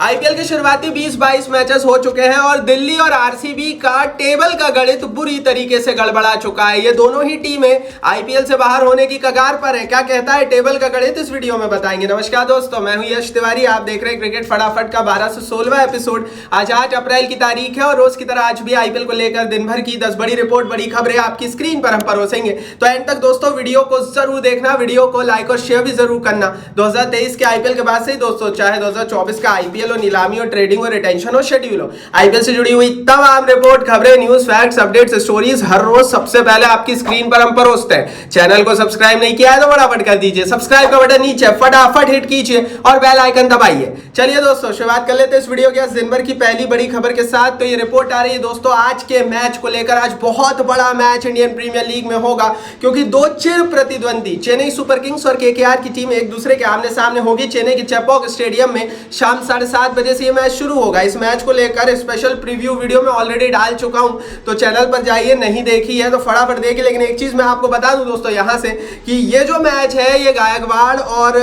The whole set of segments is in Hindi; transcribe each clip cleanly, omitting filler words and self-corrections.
आईपीएल के शुरुआती 20-22 मैचेस हो चुके हैं और दिल्ली और आरसीबी का टेबल का गणित बुरी तरीके से गड़बड़ा चुका है। ये दोनों ही टीमें आईपीएल से बाहर होने की कगार पर है। क्या कहता है टेबल का गणित, इस वीडियो में बताएंगे। नमस्कार दोस्तों, मैं हूं यश तिवारी। आप देख रहे हैं क्रिकेट फटाफट का 12 से 16वां एपिसोड। आज 8 अप्रैल की तारीख है और रोज की तरह आज भी आईपीएल को लेकर दिन भर की 10 बड़ी रिपोर्ट, बड़ी खबरें आपकी स्क्रीन पर हम परोसेंगे। तो एंड तक दोस्तों वीडियो को जरूर देखना, वीडियो को लाइक और शेयर भी जरूर करना। 2023 के आईपीएल के बाद से ही दोस्तों, चाहे 2024 का आईपीएल हो, नीलामी हो, ट्रेडिंग हो, रिटेंशन हो, शेड्यूल हो, आईपीएल से जुड़ी हुई तमाम रिपोर्ट, खबरें, न्यूज, फैक्ट्स, अपडेट्स, स्टोरीज हर रोज सबसे पहले आपकी स्क्रीन पर हम परोसते हैं। चैनल को सब्सक्राइब नहीं किया है तो फटाफट कर दीजिए, सब्सक्राइब का बटन नीचे फटाफट हिट कीजिए और बेल आइकन दबाइए। चलिए दोस्तों, शुरुआत कर लेते हैं इस वीडियो के दिन भर की पहली बड़ी खबर के साथ। तो ये रिपोर्ट आ रही है दोस्तों आज के मैच को लेकर। आज बहुत बड़ा मैच इंडियन प्रीमियर लीग में होगा क्योंकि दो चिर प्रतिद्वंदी चेन्नई सुपर किंग्स और केकेआर की टीम एक दूसरे के आमने सामने होगी। चेन्नई के चेपॉक स्टेडियम में शाम 7:30 बजे से ये मैच शुरू होगा। इस मैच को लेकर स्पेशल प्रीव्यू वीडियो में ऑलरेडी डाल चुका हूं, तो चैनल पर जाइए, नहीं देखी है तो फटाफट देखिए। लेकिन एक चीज मैं आपको बता दूं दोस्तों यहां से कि ये जो मैच है ये गायकवाड़ और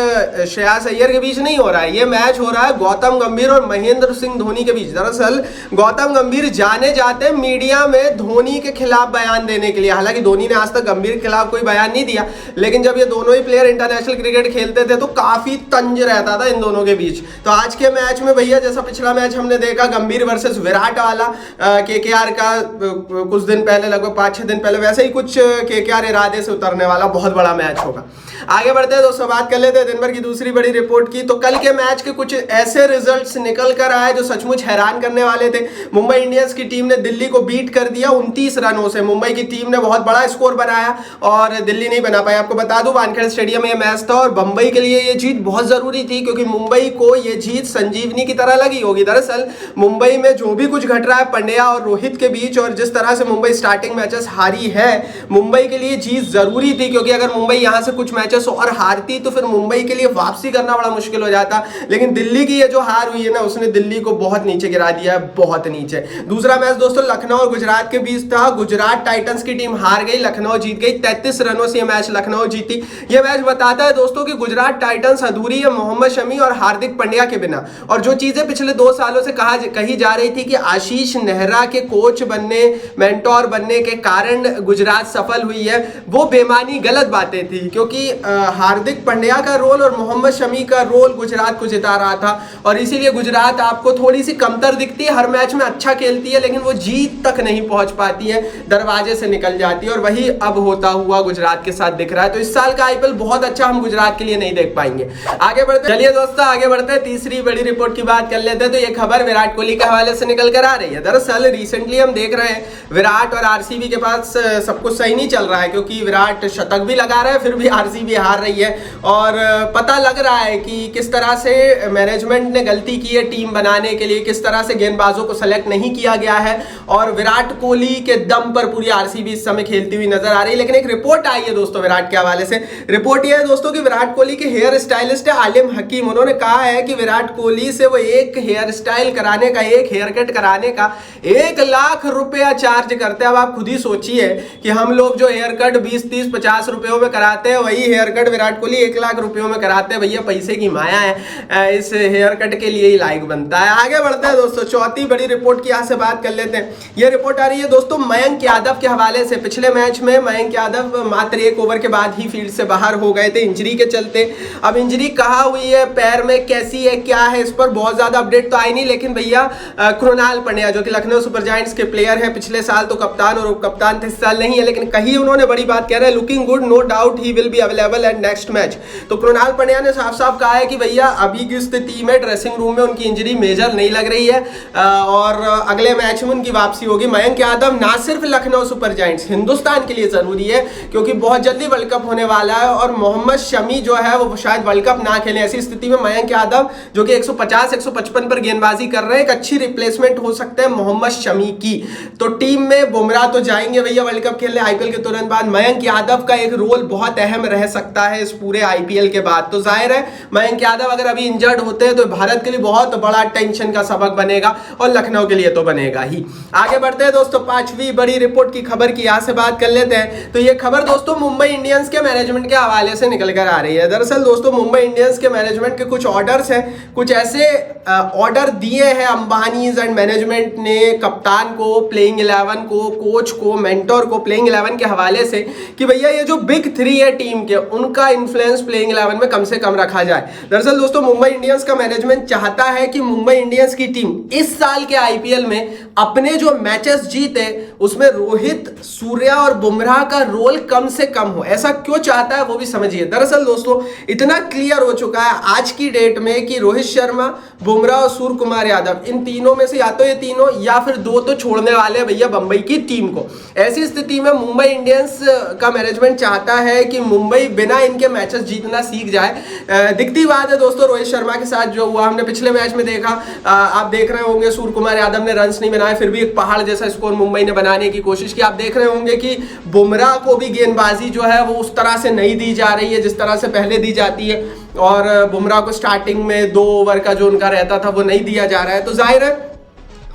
श्रेयस अय्यर के बीच नहीं हो रहा है। ये मैच हो रहा है गौतम गंभीर और महेंद्र सिंह धोनी के बीच। दरअसल गौतम गंभीर जाने जाते मीडिया में धोनी के खिलाफ बयान देने के लिए। हालांकि धोनी ने आज तक गंभीर के खिलाफ कोई बयान नहीं दिया, लेकिन जब ये दोनों ही प्लेयर इंटरनेशनल क्रिकेट खेलते थे तो काफी तंज रहता था इन दोनों के बीच। तो आज के मैच में भैया, जैसा पिछला मैच हमने देखा गंभीर वर्सेस विराट वाला केकेआर का कुछ दिन पहले, लगभग 5-6 दिन पहले, वैसे ही कुछ केकेआर इरादे से उतरने वाला बहुत बड़ा मैच होगा। आगे बढ़ते हैं दोस्तों, बात कर लेते हैं दिन भर की दूसरी बड़ी रिपोर्ट की। तो कल के मैच के कुछ ऐसे रिजल्ट्स निकल कर आए जो सचमुच हैरान करने वाले थे। मुंबई इंडियंस की टीम ने दिल्ली को बीट कर दिया 29 रनों से। मुंबई की टीम ने बहुत बड़ा स्कोर बनाया और दिल्ली नहीं बना पाई। आपको बता दूं वानखेड़े स्टेडियम में यह मैच था और मुंबई के लिए यह जीत बहुत जरूरी थी क्योंकि मुंबई को यह जीत संजीवनी की तरह लगी होगी। दरअसल मुंबई में जो भी कुछ घट रहा है पंड्या और रोहित के बीच और जिस तरह से मुंबई स्टार्टिंग मैचेस हारी है, मुंबई के लिए जीत जरूरी थी क्योंकि अगर मुंबई यहां से कुछ मैचेस और हारती तो फिर मुंबई के लिए वापसी करना बड़ा मुश्किल हो जाता। लेकिन दिल्ली की ये जो हार हुई है ना, उसने दिल्ली को बहुत नीचे गिरा दिया है, बहुत नीचे। दूसरा मैच दोस्तों लखनऊ और गुजरात के बीच था। गुजरात टाइटंस की टीम हार गई, लखनऊ जीत गई। 33 रनों से यह मैच लखनऊ जीती। यह मैच बताता है दोस्तों कि गुजरात टाइटंस अधूरी है मोहम्मद शमी और हार्दिक पांड्या के बिना। और जो चीजें पिछले 2 सालों से कही जा रही थी कि आशीष नेहरा के कोच बनने, मेंटोर बनने के कारण गुजरात सफल हुई है, वो बेमानी गलत बातें थी क्योंकि हार्दिक पांड्या का रोल और मोहम्मद शमी का रोल गुजरात को जिता रहा था और इसीलिए गुजरात आपको थोड़ी सी कमतर दिखती है। हर मैच में अच्छा खेलती है लेकिन वो जीत तक नहीं पहुंच पाती है, दरवाजे से निकल जाती है और वही अब होता हुआ गुजरात के साथ दिख रहा है। तो इस साल का आईपीएल बहुत अच्छा हम गुजरात के लिए नहीं देख पाएंगे। आगे बढ़ते, चलिए दोस्तों आगे बढ़ते हैं, तीसरी बड़ी रिपोर्ट की बात कर लेते हैं। तो ये खबर विराट कोहली के हवाले से निकल कर आ रही है। दरअसल रिसेंटली हम देख रहे हैं विराट और आरसीबी के पास सब कुछ सही नहीं चल रहा है क्योंकि विराट शतक भी लगा रहा है फिर भी आरसीबी हार रही है और पता लग रहा है कि किस तरह से मैनेजमेंट ने गलती की है टीम बनाने के लिए, किस तरह से गेंदबाजों को सेलेक्ट नहीं किया गया है और विराट कोहली के दम पर पूरी आरसीबी इस समय खेलती हुई नजर आ रही है। लेकिन एक रिपोर्ट आई है दोस्तों विराट के हवाले से। रिपोर्ट यह है दोस्तों कि विराट कोहली के हेयर स्टाइलिस्ट है आलिम हकीम। उन्होंने कहा है कि विराट कोहली से वो एक हेयर स्टाइल कराने का, एक हेयर कट कराने का 1 लाख रुपया चार्ज करते हैं। अब आप खुद ही सोचिए कि हम लोग जो हेयर कट 20, 30, 50 रुपयों में कराते हैं, वही हेयर कट विराट कोहली 1 लाख रुपयों में कराते हैं। भैया पैसे की माया है, इस हेयर कट के लिए ही लाइक बनता है। आगे बढ़ते हैं दोस्तों, चौथी बड़ी रिपोर्ट की यहां से बात कर लेते हैं। यह रिपोर्ट आ रही है दोस्तों मयंक यादव के हवाले से। पिछले मैच में मयंक यादव मात्र 1 ओवर के बाद ही फील्ड से बाहर हो गए थे इंजरी के चलते। अब इंजरी कहां हुई है, पैर में कैसी है, क्या है, इस पर बहुत ज्यादा अपडेट तो आई नहीं। लेकिन भैया कृणाल पांड्या जो कि लखनऊ सुपर जायंट्स के प्लेयर हैं, पिछले साल तो कप्तान और उप कप्तान थे, इस साल नहीं है, लेकिन कही उन्होंने बड़ी बात कह रहे हैं, looking good, no doubt he will be available at next match. तो कृणाल पांड्या ने साफ साफ कहा है कि भैया अभी की स्थिति में ड्रेसिंग रूम में उनकी इंजरी मेजर नहीं लग रही है और अगले मैच में उनकी वापसी होगी। मयंक यादव ना सिर्फ लखनऊ सुपर जायंट्स, हिंदुस्तान के लिए जरूरी है क्योंकि बहुत जल्दी वर्ल्ड कप होने वाला है और मोहम्मद शमी जो है वो शायद वर्ल्ड कप ना खेले। ऐसी स्थिति में मयंक यादव जो कि 150-155 पर गेंदबाजी कर रहे हैं, एक अच्छी रिप्लेसमेंट हो सकते हैं मोहम्मद शमी की। तो टीम में बुमराह तो जाएंगे भैया वर्ल्ड कप खेलने आईपीएल के तुरंत बाद। मयंक यादव का एक रोल बहुत अहम रह सकता है इस पूरे आईपीएल के बाद। तो जाहिर है मयंक यादव अगर अभी इंजर्ड होते हैं तो भारत के लिए बहुत बड़ा टेंशन का सबक बनेगा और लखनऊ के लिए तो बनेगा ही। आगे बढ़ते हैं दोस्तों, पांचवी बड़ी रिपोर्ट की खबर की यहां से बात कर लेते हैं। तो ये खबर दोस्तों मुंबई इंडियंस के मैनेजमेंट के हवाले से निकल कर आ रही है। दरअसल दोस्तों मुंबई इंडियंस के मैनेजमेंट के कुछ ऑर्डर्स हैं, कुछ ऐसे ऑर्डर दिए हैं अंबानीज एंड मैनेजमेंट ने कप्तान को, प्लेइंग 11 को, कोच को, मेंटोर को, प्लेइंग 11 के हवाले से कि भैया ये जो बिग 3 है टीम के, उनका इन्फ्लुएंस प्लेइंग 11 में कम से कम रखा जाए। दरअसल दोस्तों मुंबई इंडियंस का मैनेजमेंट चाहता है कि मुंबई इंडियंस की टीम इस साल के आईपीएल में अपने जो मैचेस जीते उसमें रोहित, सूर्या और बुमराह का रोल कम से कम हो। ऐसा क्यों चाहता है वो भी समझिए। दरअसल दोस्तों इतना क्लियर हो चुका है आज की डेट में कि रोहित शर्मा, बुमराह और सूर्य कुमार यादव, इन तीनों में से या तो ये तीनों या फिर 2 तो छोड़ने वाले भैया बंबई की टीम को। ऐसी स्थिति में मुंबई इंडियंस का मैनेजमेंट चाहता है कि मुंबई बिना इनके मैचेस जीतना सीख जाए। दिखती बात है दोस्तों, रोहित शर्मा के साथ जो हुआ हमने पिछले मैच में देखा, आप देख रहे होंगे सूर्य कुमार यादव ने रन्स नहीं बनाए, फिर भी एक पहाड़ जैसा स्कोर मुंबई ने बनाने की कोशिश की। आप देख रहे होंगे कि बुमराह को भी गेंदबाजी जो है वो उस तरह से नहीं दी जा रही है जिस तरह से पहले दी जाती है, और बुमराह को स्टार्टिंग में 2 ओवर का जो उनका रहता था वो नहीं दिया जा रहा है। तो जाहिर है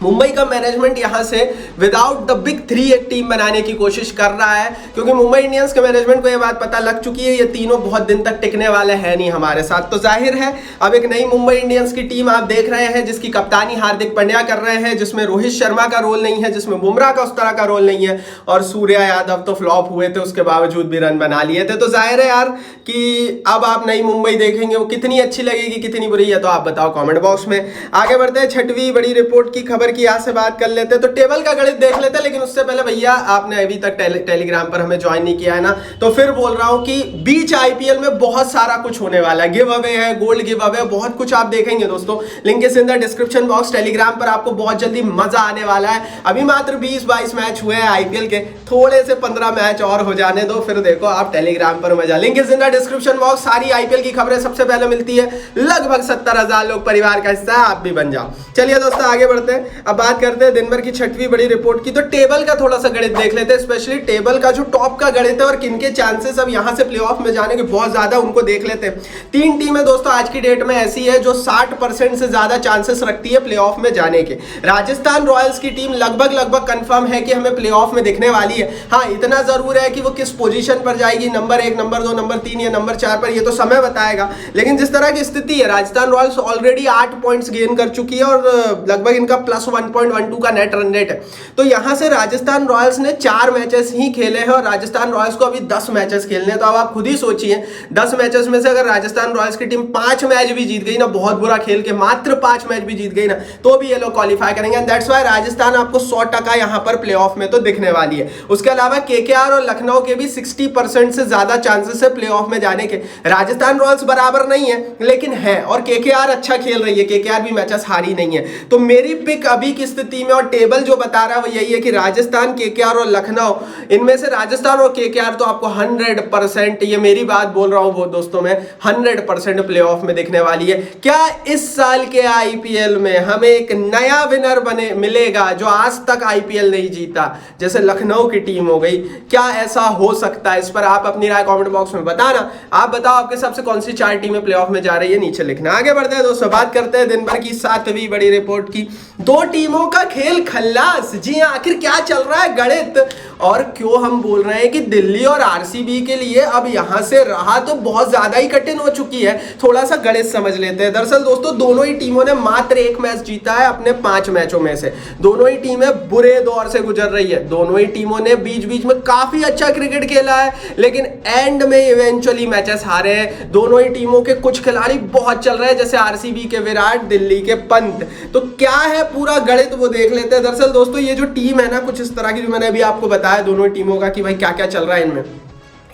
मुंबई का मैनेजमेंट यहां से विदाउट द बिग 3 एक टीम बनाने की कोशिश कर रहा है, क्योंकि मुंबई इंडियंस के मैनेजमेंट को यह बात पता लग चुकी है ये तीनों बहुत दिन तक टिकने वाले हैं नहीं हमारे साथ। तो जाहिर है अब एक नई मुंबई इंडियंस की टीम आप देख रहे हैं जिसकी कप्तानी हार्दिक पांड्या कर रहे हैं, जिसमें रोहित शर्मा का रोल नहीं है, जिसमें बुमराह का उस तरह का रोल नहीं है, और सूर्या यादव तो फ्लॉप हुए थे, उसके बावजूद भी रन बना लिए थे। तो जाहिर है यार कि अब आप नई मुंबई देखेंगे, वो कितनी अच्छी लगेगी कितनी बुरी है तो आप बताओ कॉमेंट बॉक्स में। आगे बढ़ते हैं 6वीं बड़ी रिपोर्ट की खबर की, यहाँ से बात कर लेते हैं। तो टेबल का गणित देख लेते हैं, लेकिन उससे पहले भैया आपने अभी तक टेलीग्राम पर हमें ज्वाइन नहीं किया है ना, तो फिर बोल रहा हूं कि बीच आईपीएल में बहुत सारा कुछ होने वाला है, गिव अवे है, गोल्ड गिव अवे, बहुत कुछ आप देखेंगे दोस्तों। Link is in the description box. Telegram पर आपको बहुत जल्दी मजा आने वाला है। अभी मात्र 20-22 मैच हुए हैं आईपीएल के, थोड़े से 15 मैच और हो जाने दो, फिर देखो आप टेलीग्राम पर मजा। Link is in the description box. सारी आईपीएल की खबरें सबसे पहले मिलती है, लगभग 70,000 लोग परिवार का हिस्सा है, आप भी बन जाओ। चलिए दोस्तों आगे बढ़ते हैं। अब बात करते हैं दिन भर की 6वीं बड़ी रिपोर्ट की। तो टेबल का थोड़ा सा गणित देख लेते हैं, स्पेशली टेबल का जो टॉप का गणित है और किनके चांसेस अब यहां से प्लेऑफ में जाने के बहुत ज्यादा, उनको देख लेते हैं। 3 टीमें दोस्तों आज की डेट में ऐसी है जो 60% से ज्यादा चांसेस रखती है प्लेऑफ में जाने के। राजस्थान रॉयल्स की टीम लगभग कंफर्म है कि हमें प्लेऑफ में दिखने वाली है। हाँ, इतना जरूर है कि वो किस पोजीशन पर जाएगी, नंबर 1, नंबर 2, नंबर 3 या नंबर 4 पर, ये तो समय बताएगा। लेकिन जिस तरह की स्थिति है, Rajasthan Royals already 8 points gain कर चुकी है और लगभग इनका +1.12 का नेट रन रेट है। तो यहां से राजस्थान रॉयल्स ने 4 मैचेस ही खेले हैं और राजस्थान रॉयल्स को अभी 10 मैचेस खेलने हैं। तो अब आप खुद ही सोचिए 10 मैचेस में से अगर राजस्थान रॉयल्स की टीम 5 मैच भी जीत गई ना, बहुत बुरा खेल के मात्र 5 मैच भी जीत गई ना, तो भी ये लोग क्वालिफाई करेंगे। एंड दैट्स व्हाई राजस्थान आपको 100% यहां पर प्लेऑफ में तो दिखने वाली है। उसके अलावा केकेआर और लखनऊ के भी 60% से ज्यादा चांसेस है प्लेऑफ में जाने के। राजस्थान रॉयल्स बराबर नहीं है लेकिन है, और केकेआर अच्छा खेल रही है, केकेआर भी मैचेस हारी नहीं है। तो मेरी पिक अभी की स्थिति में और टेबल जो बता रहा है वो यही है कि राजस्थान, केकेआर और लखनऊ, इनमें से राजस्थान और केकेआर तो आपको 100%, ये मेरी बात बोल रहा हूं वो दोस्तों में, 100% प्लेऑफ में दिखने वाली है। क्या इस साल के आईपीएल में हमें एक नया विनर बने मिलेगा जो आज तक आईपीएल नहीं जीता, जैसे लखनऊ की टीम हो गई? क्या ऐसा हो सकता है? इस पर आप अपनी राय कमेंट बॉक्स में बताना। आप बताओ आपके हिसाब से कौन सी 4 टीमें प्लेऑफ में जा रही है, नीचे लिखना। आगे बढ़ते हैं दोस्तों, बात करते हैं दिन भर की 7वीं बड़ी रिपोर्ट की। 2 टीमों का खेल खल्लास। जी हाँ, आखिर क्या चल रहा है गणित, और क्यों हम बोल रहे हैं कि दिल्ली और आरसीबी के लिए अब यहां से रहा तो बहुत ज्यादा ही कठिन हो चुकी है। थोड़ा सा गणित समझ लेते हैं। दरअसल दोस्तों दोनों ही टीमों ने मात्र 1 मैच जीता है अपने 5 मैचों में से। दोनों ही टीमें बुरे दौर से गुजर रही है। दोनों ही टीमों ने बीच बीच में काफी अच्छा क्रिकेट खेला है, लेकिन एंड में इवेंचुअली मैचेस हारे हैं। दोनों ही टीमों के कुछ खिलाड़ी बहुत चल रहे हैं, जैसे आरसीबी के विराट, दिल्ली के पंत। तो क्या है पूरा गणित वो देख लेते हैं। दरअसल दोस्तों ये जो टीम है ना, कुछ इस तरह की, जो मैंने अभी आपको बताया दोनों टीमों का कि भाई क्या क्या चल रहा है इनमें,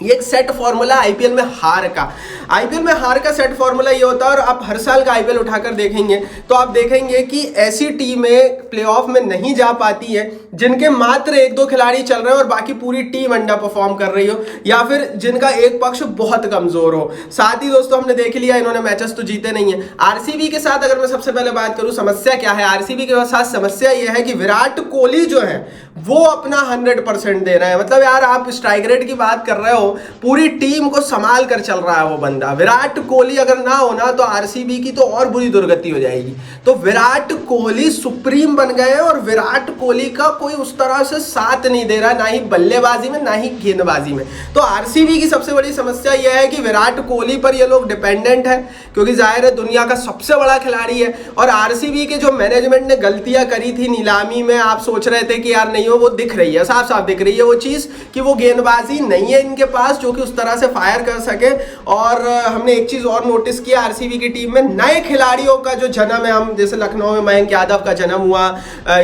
ये एक सेट फॉर्मूला आईपीएल में हार का। आईपीएल में हार का सेट फॉर्मूला ये होता है, और आप हर साल का आईपीएल उठाकर देखेंगे तो आप देखेंगे कि ऐसी टीमें प्लेऑफ में नहीं जा पाती है जिनके मात्र 1-2 खिलाड़ी चल रहे हो और बाकी पूरी टीम अंडर परफॉर्म कर रही हो, या फिर जिनका एक पक्ष बहुत कमजोर हो। साथ ही दोस्तों हमने देख लिया इन्होंने मैचेस तो जीते नहीं है। आरसीबी के साथ अगर मैं सबसे पहले बात करूं, समस्या क्या है आरसीबी के साथ? समस्या यह है कि विराट कोहली जो है वो अपना 100% दे रहे हैं। मतलब यार आप स्ट्राइक रेट की बात कर रहे हो पूरी टीम को संभाल कर चल रहा है वो बंदा। विराट कोहली अगर ना होना तो आरसीबी की तो और बुरी दुर्गति हो जाएगी। तो विराट कोहली सुप्रीम बन गए और विराट कोहली का कोई उस तरह से साथ नहीं दे रहा, ना ही बल्लेबाजी में ना ही गेंदबाजी में। तो आरसीबी की सबसे बड़ी समस्या यह है कि विराट कोहली पर ये लोग डिपेंडेंट है, क्योंकि जाहिर है दुनिया का सबसे बड़ा खिलाड़ी है। और आरसीबी के जो मैनेजमेंट ने गलतियां करी थी नीलामी में, आप सोच रहे थे कि यार नहीं हो, वो दिख रही है, साफ साफ दिख रही है वो चीज कि वो गेंदबाजी नहीं है इनके पास जो कि उस तरह से फायर कर सके। और हमने एक चीज और नोटिस किया आरसीबी की टीम में, नए खिलाड़ियों का जो जन्म है, हम जैसे लखनऊ में मयंक यादव का जन्म हुआ,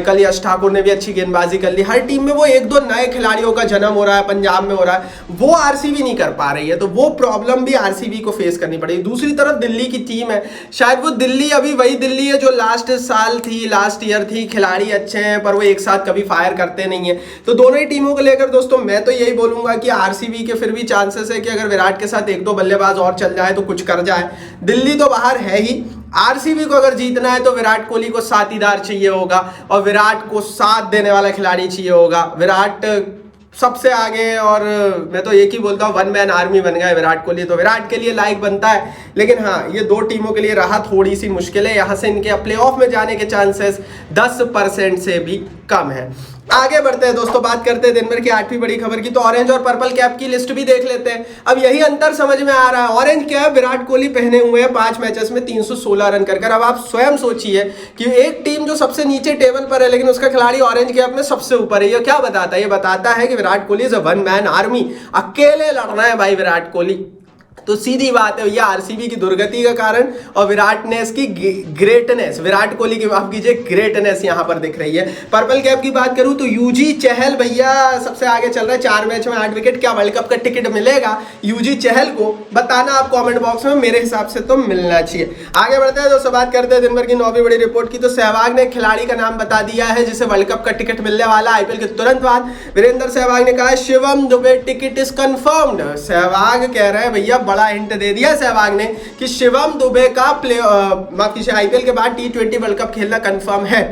कल यश ठाकुर ने भी अच्छी गेंदबाजी कर ली, हर टीम में वो एक दो नए खिलाड़ियों का जन्म हो रहा है, पंजाब में हो रहा है, वो आरसीबी नहीं कर पा रही है। तो वो प्रॉब्लम भी आरसीबी को फेस करनी पड़ेगी। दूसरी तरफ दिल्ली की टीम है, शायद वो दिल्ली अभी वही दिल्ली है जो लास्ट साल थी, लास्ट ईयर थी, खिलाड़ी अच्छे हैं पर वो एक साथ कभी फायर करते नहीं है। तो दोनों ही टीमों को लेकर दोस्तों मैं तो यही बोलूंगा कि आरसीबी के फिर भी चांसेस है कि अगर विराट के साथ एक दो बल्लेबाज और चल जाए तो कुछ कर जाए। दिल्ली तो बाहर है ही, आरसीबी को अगर जीतना है तो विराट कोहली को साथीदार चाहिए होगा और विराट को साथ देने वाला खिलाड़ी चाहिए होगा। विराट सबसे आगे, और मैं तो एक ही बोलता हूँ, वन मैन आर्मी बन गया है विराट कोहली। तो विराट के लिए लाइक बनता है, लेकिन हाँ ये दो टीमों के लिए राह थोड़ी सी मुश्किल है। यहाँ से इनके प्लेऑफ में जाने के चांसेस 10% से भी कम है। आगे बढ़ते हैं दोस्तों, बात करते हैं दिन भर की 8वीं बड़ी खबर की। तो ऑरेंज और पर्पल कैप की लिस्ट भी देख लेते हैं। अब यही अंतर समझ में आ रहा है, ऑरेंज कैप विराट कोहली पहने हुए हैं 5 मैचेस में 316 रन कर। अब आप स्वयं सोचिए कि एक टीम जो सबसे नीचे टेबल पर है लेकिन उसका खिलाड़ी ऑरेंज कैप में सबसे ऊपर है, ये क्या बताता है? ये बताता है कि Virat Kohli is a one man army, अकेले लड़ना है भाई विराट कोहली। तो सीधी बात है भैया, आरसीबी की दुर्गति का कारण और विराटनेस की ग्रेटनेस, विराट कोहली की माफ कीजिए ग्रेटनेस यहां पर दिख रही है। पर्पल कैप की बात करूं तो यूजी चहल भैया सबसे आगे चल रहा है, 4 मैच में 8 विकेट। क्या वर्ल्ड कप का टिकट मिलेगा यूजी चहल को? बताना आप कमेंट बॉक्स में, मेरे हिसाब से तो मिलना चाहिए। आगे बढ़ते हैं दोस्तों, बात करते हैं दिन भर की 9वीं बड़ी रिपोर्ट की। तो सहवाग ने खिलाड़ी का नाम बता दिया है जिसे वर्ल्ड कप का टिकट मिलने वाला आईपीएल के तुरंत बाद। वीरेंद्र सहवाग ने कहा Shivam Dubey ticket is confirmed. Sehwag कह रहे हैं भैया, बड़ा हिंट दे दिया सहवाग ने कि शिवम दुबे का माफ कीजिए आईपीएल के बाद T20 वर्ल्ड कप खेलना कंफर्म है।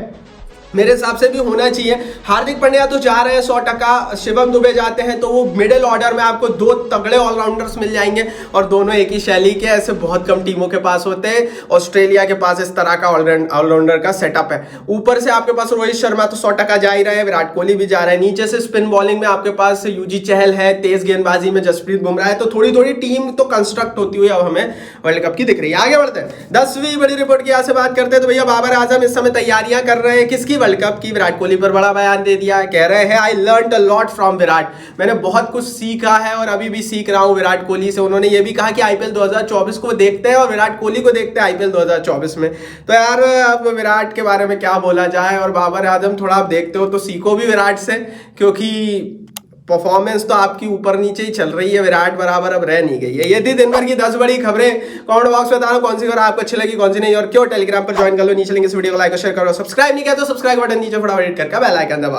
मेरे हिसाब से भी होना चाहिए। हार्दिक पांड्या तो जा रहे हैं 100%, शिवम दुबे जाते हैं तो वो मिडिल ऑर्डर में आपको 2 तगड़े ऑलराउंडर्स मिल जाएंगे और दोनों एक ही शैली के। ऐसे बहुत कम टीमों के पास होते हैं, ऑस्ट्रेलिया के पास इस तरह का ऑलराउंडर का सेटअप है। ऊपर से आपके पास रोहित शर्मा तो 100% जा ही रहे हैं, विराट कोहली भी जा रहे हैं। नीचे से स्पिन बॉलिंग में आपके पास यूजी चहल है, तेज गेंदबाजी में जसप्रीत बुमराह है। तो थोड़ी थोड़ी टीम तो कंस्ट्रक्ट होती हुई अब हमें वर्ल्ड कप की दिख रही है। आगे बढ़ते हैं 10वीं बड़ी रिपोर्ट की, यहाँ से बात करते हैं। तो भैया बाबर आजम इस समय तैयारियां कर रहे हैं किसकी? वर्ल्ड कप की। विराट कोहली पर बड़ा बयान दे दिया है, कह रहे हैं I learned a lot from Virat, मैंने बहुत कुछ सीखा है और अभी भी सीख रहा हूं विराट कोहली से। उन्होंने ये भी कहा कि आईपीएल 2024 को देखते हैं और विराट कोहली को देखते हैं आईपीएल 2024 में। तो यार अब विराट के बारे में क्या बोला जाए, और बाबर आजम थोड़ा आप देखते हो तो सीखो भी विराट से, क्योंकि परफॉर्मेंस तो आपकी ऊपर नीचे ही चल रही है, विराट बराबर अब रह नहीं गई है। ये थी दिन भर की 10 बड़ी खबरें। कमेंट बॉक्स में बताना कौन सी खबर आपको अच्छी लगी, कौन सी नहीं, और क्यों। टेलीग्राम पर ज्वाइन कर लो, नीचे लिंक इस वीडियो को लाइक और शेयर करो। सब्सक्राइब नहीं किया तो सब्सक्राइब बटन नीचे फटाफट हिट करके बेल आइकन दबाओ।